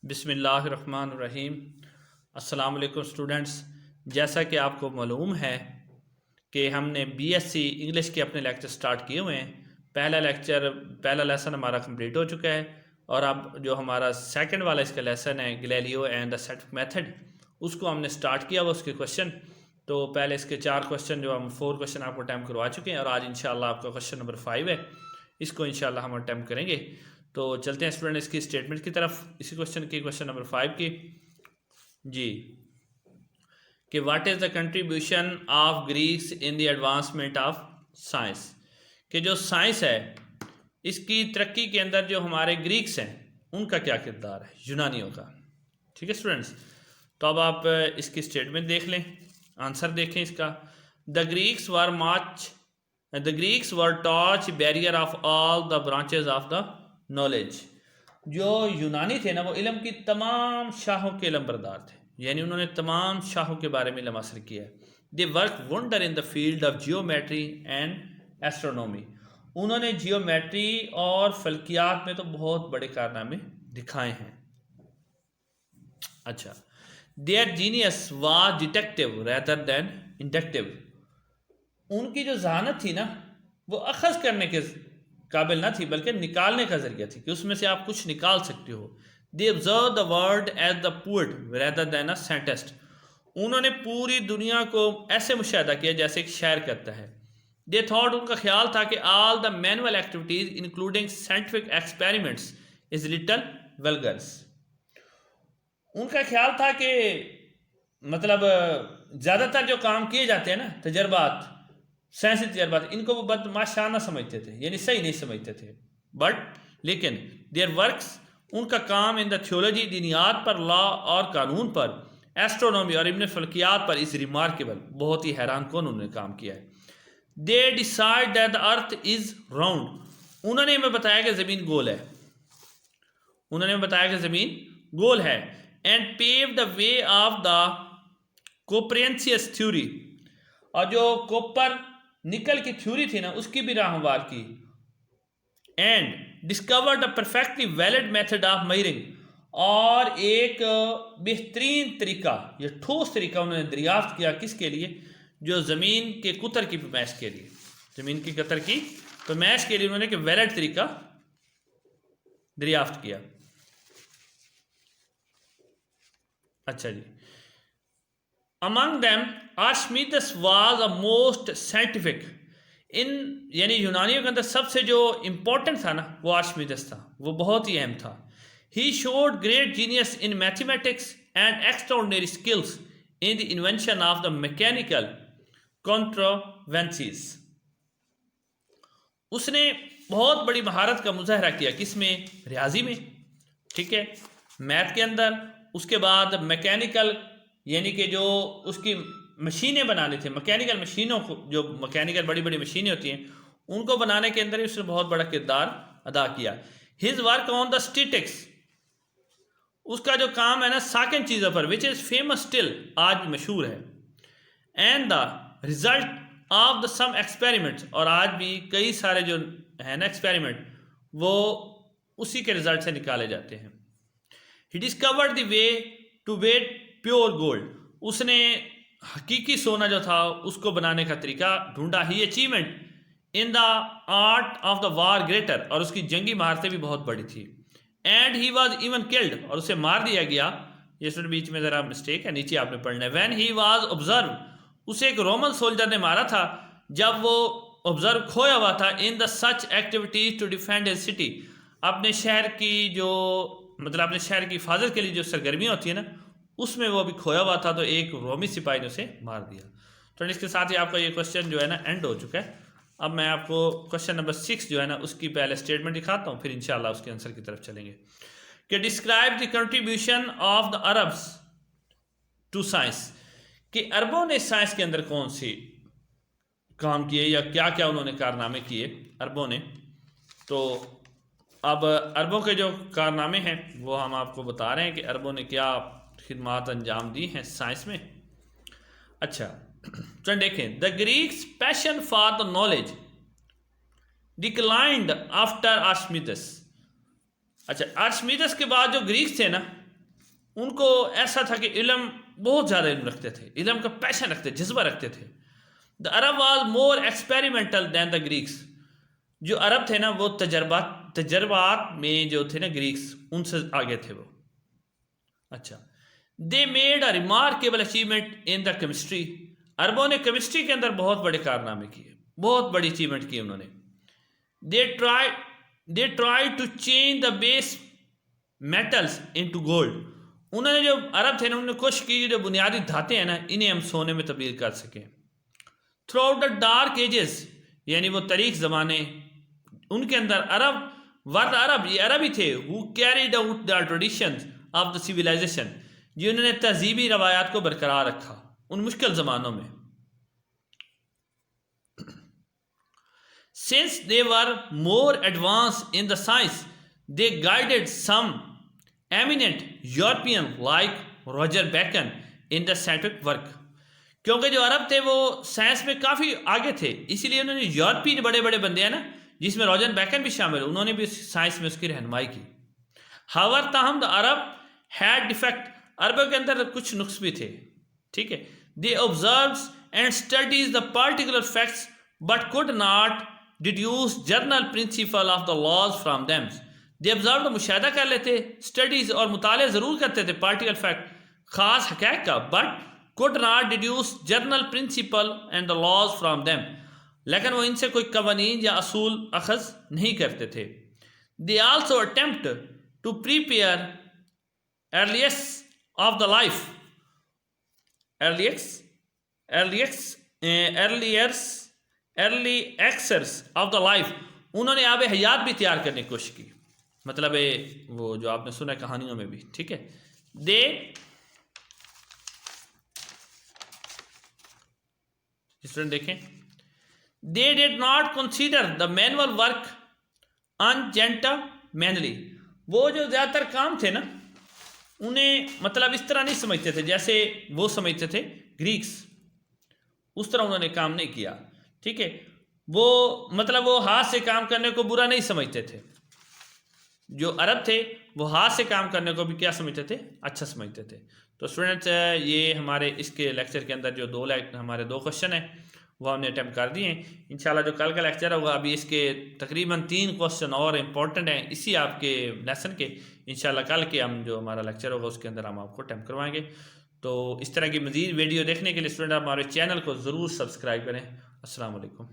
بسم اللہ الرحمن الرحیم۔ السلام علیکم اسٹوڈنٹس، جیسا کہ آپ کو معلوم ہے کہ ہم نے بی ایس سی انگلش کے اپنے لیکچر سٹارٹ کیے ہوئے ہیں۔ پہلا لیسن ہمارا کمپلیٹ ہو چکا ہے، اور اب جو ہمارا سیکنڈ والا اس کا لیسن ہے Galileo and the scientific method, اس کو ہم نے سٹارٹ کیا ہوا اس کے کوشچن۔ تو پہلے اس کے 4 کوشچن جو ہم 4 کوشچن آپ کو اٹیمپٹ کروا چکے ہیں، اور آج انشاءاللہ آپ کا کوشچن نمبر 5 ہے، اس کو انشاءاللہ ہم اٹیمپٹ کریں گے۔ تو چلتے ہیں اسٹوڈنٹ اس کی اسٹیٹمنٹ کی طرف، اسی کوشچن کی کوشچن نمبر 5 کی جی، کہ what is the contribution of Greeks in the advancement of science, کہ جو سائنس ہے اس کی ترقی کے اندر جو ہمارے گریکس ہیں ان کا کیا کردار ہے، یونانیوں کا۔ ٹھیک ہے اسٹوڈنٹس، تو اب آپ اس کی اسٹیٹمنٹ دیکھ لیں، آنسر دیکھیں اس کا۔ The Greeks were torch bearer of all the branches of the knowledge, جو یونانی تھے نا وہ علم کی تمام شاخوں کے علم بردار تھے، یعنی انہوں نے تمام شاخوں کے بارے میں علم حاصل کیا ہے۔ The work wonder in the field of geometry and astronomy, انہوں نے جیومیٹری اور فلکیات میں تو بہت بڑے کارنامے دکھائے ہیں۔ اچھا، their genius was deductive rather than inductive, ان کی جو ذہانت تھی نا وہ اخذ کرنے کے قابل نہ تھی بلکہ نکالنے کا ذریعہ تھی، کہ اس میں سے آپ کچھ نکال سکتے ہو۔ They observed the world as the poet rather than a scientist، انہوں نے پوری دنیا کو ایسے مشاہدہ کیا جیسے ایک شاعر کرتا ہے۔ They thought، ان کا خیال تھا کہ all the manual activities including scientific experiments is little vulgar، ان کا خیال تھا کہ مطلب زیادہ تر جو کام کیے جاتے ہیں نا، تجربات، سائنسی تجربات، ان کو وہ بدماشانہ سمجھتے تھے، یعنی صحیح نہیں سمجھتے تھے۔ لیکن دیئر ورکس، ان کا کام ان دا تھیولوجی، دینیات پر، لا اور قانون پر، ایسٹرونومی اور علم فلکیات پر، از ریمارکیبل، بہت ہی حیران کن انہوں نے کام کیا ہے۔ They decide that the earth is round, انہوں نے ہمیں بتایا کہ زمین گول ہے، and paved the way of the Copernicus theory, اور جو کوپر نکل کی تھیوری تھی نا اس کی بھی راہ ہموار کی۔ And discovered a perfectly valid method of measuring, اور ایک بہترین طریقہ یا ٹھوس طریقہ انہوں نے دریافت کیا، کس کے لیے؟ جو زمین کے قطر کی پیمائش کے لیے، زمین کی قطر کی پیمائش کے لیے انہوں نے ایک ویلڈ طریقہ دریافت کیا۔ اچھا جی، among them Archimedes was a most scientific، یعنی یونانیوں کے اندر سب سے جو امپورٹنٹ تھا نا وہ آرشمیدس تھا، وہ بہت ہی اہم تھا۔ He showed great genius in mathematics and extraordinary skills in the invention of the mechanical contrivances، اس نے بہت بڑی مہارت کا مظاہرہ کیا، کس میں؟ ریاضی میں، ٹھیک ہے، میتھ کے اندر۔ اس کے بعد میکینیکل، یعنی کہ جو اس کی مشینیں بنانے تھے، میکینیکل مشینوں کو، جو میکینیکل بڑی بڑی مشینیں ہوتی ہیں ان کو بنانے کے اندر اس نے بہت بڑا کردار ادا کیا۔ His work on the statics, اس کا جو کام ہے نا ساکن چیزوں پر، وچ از فیمس اسٹل، آج بھی مشہور ہے۔ And the result of the some experiments, اور آج بھی کئی سارے جو ہے نا ایکسپیریمنٹ وہ اسی کے ریزلٹ سے نکالے جاتے ہیں۔ He discovered the way to weigh pure gold, اس نے حقیقی سونا جو تھا اس کو بنانے کا طریقہ ڈھونڈا۔ He achievement in the art of the war greater, اور اس کی جنگی مہارتیں بھی بہت بڑی تھی۔ And he was even killed, اور اسے مار دیا گیا۔ یہ بیچ میں ذرا مسٹیک ہے، نیچے آپ نے پڑھنا ہے۔ وین ہی واز آبزرو، اسے ایک رومن سولجر نے مارا تھا جب وہ آبزرو کھویا ہوا تھا۔ In the such activities to defend his city, اپنے شہر کی جو مطلب اپنے شہر کی حفاظت کے لیے جو سرگرمیاں ہوتی ہیں نا اس میں وہ ابھی کھویا ہوا تھا، تو ایک رومی سپاہی نے اسے مار دیا۔ تو اس کے ساتھ ہی آپ کا یہ کوشچن جو ہے نا اینڈ ہو چکا ہے۔ اب میں آپ کو کوشچن نمبر 6 جو ہے نا اس کی پہلے اسٹیٹمنٹ دکھاتا ہوں، پھر انشاءاللہ اس کے آنسر کی طرف چلیں گے۔ کہ describe the contribution of the Arabs to science, کہ عربوں نے سائنس کے اندر کون سی کام کیے یا کیا کیا انہوں نے کارنامے کیے عربوں نے۔ تو اب عربوں کے جو کارنامے ہیں وہ ہم آپ کو بتا رہے ہیں کہ عربوں نے کیا خدمات انجام دی ہیں سائنس میں۔ اچھا چل دیکھیں، the Greeks passion for the knowledge declined after Archimedes, اچھا آرشمیدس کے بعد جو گریکس تھے نا ان کو ایسا تھا کہ علم بہت زیادہ علم رکھتے تھے، علم کا پیشن رکھتے، جذبہ رکھتے تھے. The Arab was more experimental than the Greeks. جو عرب تھے نا وہ تجربات میں جو تھے نا گریکس ان سے آگے تھے وہ. اچھا، they made a remarkable achievement in the chemistry. عربوں نے کیمسٹری کے اندر بہت بڑے کارنامے کیے، بہت بڑی اچیومنٹ کی انہوں نے. They try to change the base metals into gold. انہوں نے جو عرب تھے نا انہوں نے کوشش کی جو بنیادی دھاتیں ہیں نا انہیں ہم سونے میں تبدیل کر سکیں. Throughout the dark ages, یعنی وہ تاریخ زمانے، ان کے اندر عرب یہ عرب ہی تھے who carried out the traditions of the civilization، جنہوں نے تہذیبی روایات کو برقرار رکھا ان مشکل زمانوں میں. Since they were more advanced in the science, they guided some eminent European like Roger Bacon in the scientific work. کیونکہ جو عرب تھے وہ سائنس میں کافی آگے تھے، اسی لیے انہوں نے یورپی بڑے بڑے بندے ہیں نا جس میں روجر بیکن بھی شامل، انہوں نے بھی سائنس میں اس کی رہنمائی کی. However تاہم the Arab had defect، عربوں کے اندر کچھ نقص بھی تھے، ٹھیک ہے. They observed and studied the particular facts but could not deduce general principle of the laws from them. They observed، مشاہدہ کر لیتے، اسٹڈیز اور مطالعہ ضرور کرتے تھے پارٹیکل فیکٹ، خاص حقائق کا، but could not deduce general principle and the laws from them، لیکن وہ ان سے کوئی قوانین یا اصول اخذ نہیں کرتے تھے. They also attempt to prepare earliest of the life early access of the life، انہوں نے آب حیات بھی تیار کرنے کی کوشش کی، مطلب وہ جو آپ نے سنا کہانیوں میں بھی، ٹھیک ہے. اسٹوڈنٹ دیکھیں، they did not consider the manual work ungentlemanly، وہ جو زیادہ تر کام تھے نا انہیں مطلب اس طرح نہیں سمجھتے تھے جیسے وہ سمجھتے تھے گریکس، اس طرح انہوں نے کام نہیں کیا، ٹھیک ہے. وہ مطلب وہ ہاتھ سے کام کرنے کو برا نہیں سمجھتے تھے. جو عرب تھے وہ ہاتھ سے کام کرنے کو بھی کیا سمجھتے تھے؟ اچھا سمجھتے تھے. تو اسٹوڈنٹس یہ ہمارے اس کے لیکچر کے اندر جو ہمارے دو کوشچن ہیں وہ ہم نے اٹیمپٹ کر دیے ہیں. انشاءاللہ جو کل کا لیکچر ہوگا ابھی اس کے تقریباً 3 کوشچن اور امپورٹنٹ ہیں اسی آپ کے لیسن کے. انشاءاللہ کل کے ہم جو ہمارا لیکچر ہوگا اس کے اندر ہم آپ کو اٹیمپٹ کروائیں گے. تو اس طرح کی مزید ویڈیو دیکھنے کے لیے اسٹوڈنٹ ہمارے چینل کو ضرور سبسکرائب کریں. السلام علیکم.